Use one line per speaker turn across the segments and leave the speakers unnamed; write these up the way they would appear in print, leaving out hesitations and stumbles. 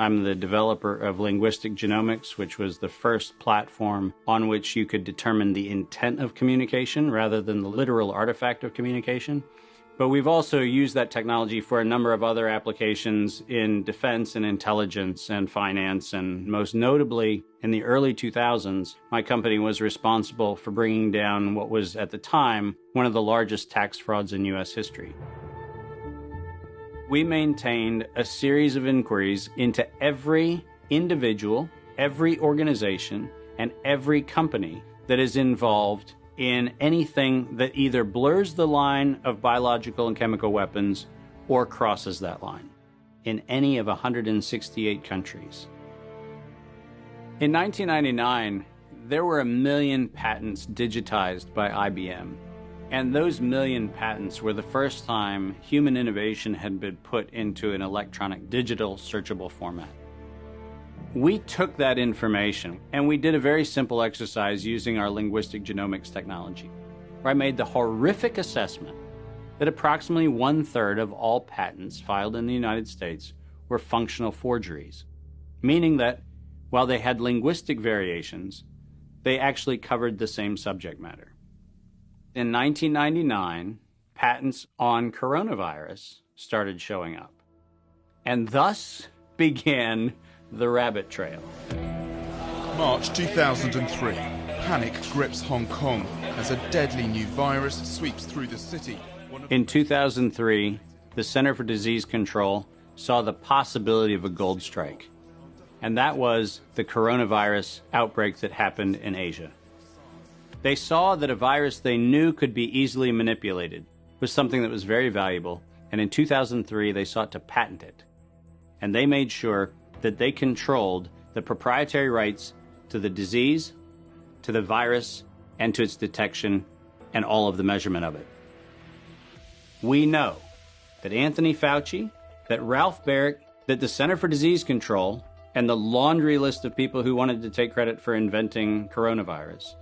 I'm the developer of Linguistic Genomics, which was the first platform on which you could determine the intent of communication rather than the literal artifact of communication. But we've also used that technology for a number of other applications in defense and intelligence and finance, and most notably, in the early 2000s, my company was responsible for bringing down what was, at the time, one of the largest tax frauds in U.S. history. We maintained a series of inquiries into every individual, every organization, and every company that is involved in anything that either blurs the line of biological and chemical weapons or crosses that line in any of 168 countries. In 1999, there were 1 million patents digitized by IBM, and those 1 million patents were the first time human innovation had been put into an electronic digital searchable format. We took that information and we did a very simple exercise using our linguistic genomics technology, where I made the horrific assessment that approximately 1/3 of all patents filed in the United States were functional forgeries, meaning that while they had linguistic variations, they actually covered the same subject matter. In 1999, patents on coronavirus started showing up, and thus began the rabbit trail.
March 2003. Panic grips Hong Kong as a deadly new virus sweeps through the city.
In 2003, the Center for Disease Control saw the possibility of a gold strike, and that was the coronavirus outbreak that happened in Asia. They saw that a virus they knew could be easily manipulated was something that was very valuable, and in 2003 they sought to patent it. And they made sure that they controlled the proprietary rights to the disease, to the virus, and to its detection, and all of the measurement of it. We know that Anthony Fauci, that Ralph Baric, that the Center for Disease Control, and the laundry list of people who wanted to take credit for inventing coronavirus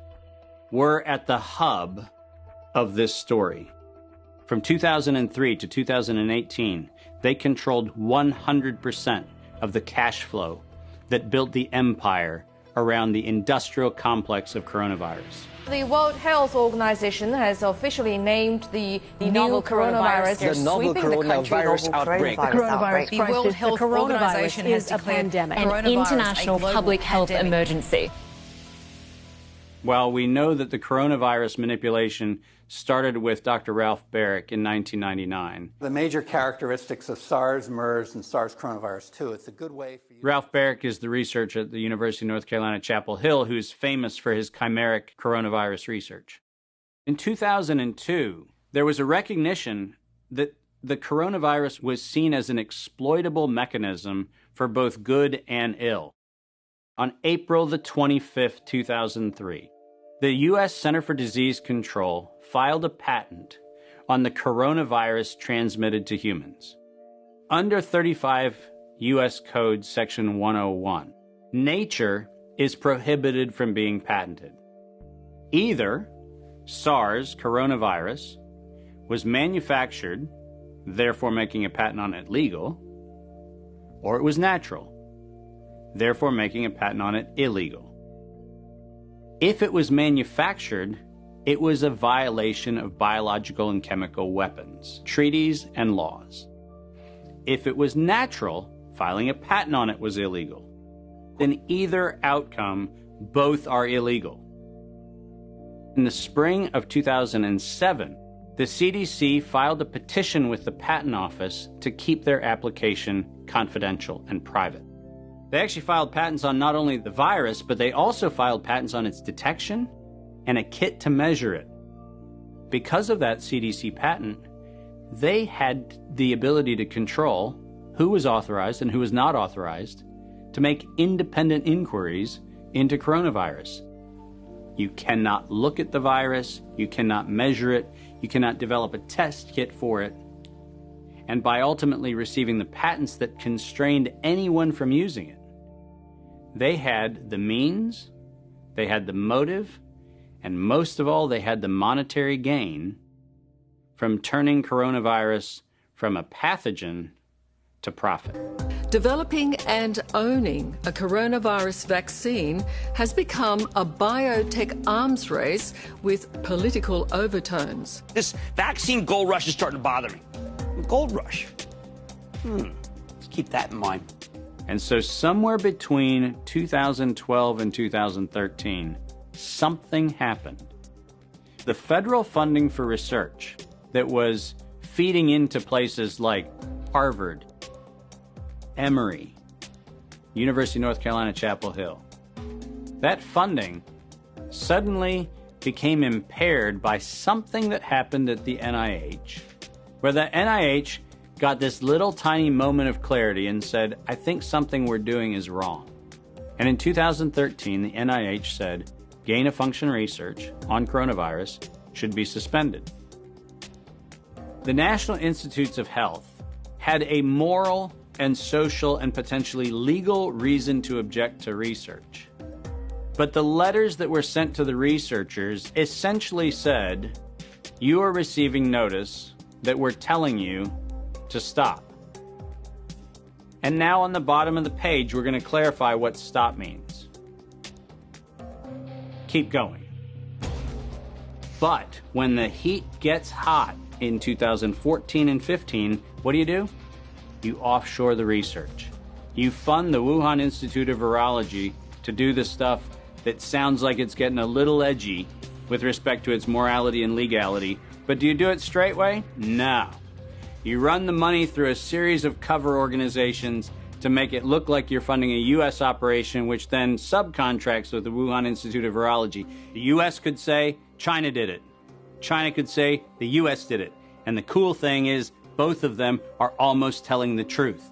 were at the hub of this story. From 2003 to 2018, they controlled 100% of the cash flow that built the empire around the industrial complex of coronavirus.
The World Health Organization has officially named the novel coronavirus
the novel coronavirus outbreak.
The World Health Organization has declared
an international public health emergency.
While we know that the coronavirus manipulation started with Dr. Ralph Baric in 1999.
The major characteristics of SARS, MERS, and SARS coronavirus 2, it's a good way for you...
Ralph Baric is the researcher at the University of North Carolina, Chapel Hill, who's famous for his chimeric coronavirus research. In 2002, there was a recognition that the coronavirus was seen as an exploitable mechanism for both good and ill. On April the 25th, 2003, the U.S. Center for Disease Control filed a patent on the coronavirus transmitted to humans. Under 35 U.S. Code Section 101, nature is prohibited from being patented. Either SARS coronavirus was manufactured, therefore making a patent on it legal, or it was natural, therefore making a patent on it illegal. If it was manufactured, it was a violation of biological and chemical weapons, treaties, and laws. If it was natural, filing a patent on it was illegal. In either outcome, both are illegal. In the spring of 2007, the CDC filed a petition with the Patent Office to keep their application confidential and private. They actually filed patents on not only the virus, but they also filed patents on its detection and a kit to measure it. Because of that CDC patent, they had the ability to control who was authorized and who was not authorized to make independent inquiries into coronavirus. You cannot look at the virus, you cannot measure it, you cannot develop a test kit for it. And by ultimately receiving the patents that constrained anyone from using it, they had the means, they had the motive, and most of all, they had the monetary gain from turning coronavirus from a pathogen to profit.
Developing and owning a coronavirus vaccine has become a biotech arms race with political overtones.
This vaccine gold rush is starting to bother me. Gold rush. Let's keep that in mind.
And so somewhere between 2012 and 2013, something happened. The federal funding for research that was feeding into places like Harvard, Emory, University of North Carolina, Chapel Hill, that funding suddenly became impaired by something that happened at the NIH, where the NIH got this little tiny moment of clarity and said, I think something we're doing is wrong. And in 2013, the NIH said, gain-of-function research on coronavirus should be suspended. The National Institutes of Health had a moral and social and potentially legal reason to object to research. But the letters that were sent to the researchers essentially said, you are receiving notice that we're telling you to stop. And now on the bottom of the page, we're going to clarify what stop means. Keep going. But when the heat gets hot in 2014 and 15, what do? You offshore the research. You fund the Wuhan Institute of Virology to do the stuff that sounds like it's getting a little edgy with respect to its morality and legality. But do you do it straight way? No. You run the money through a series of cover organizations to make it look like you're funding a U.S. operation, which then subcontracts with the Wuhan Institute of Virology. The U.S. could say, China did it. China could say, the U.S. did it. And the cool thing is, both of them are almost telling the truth.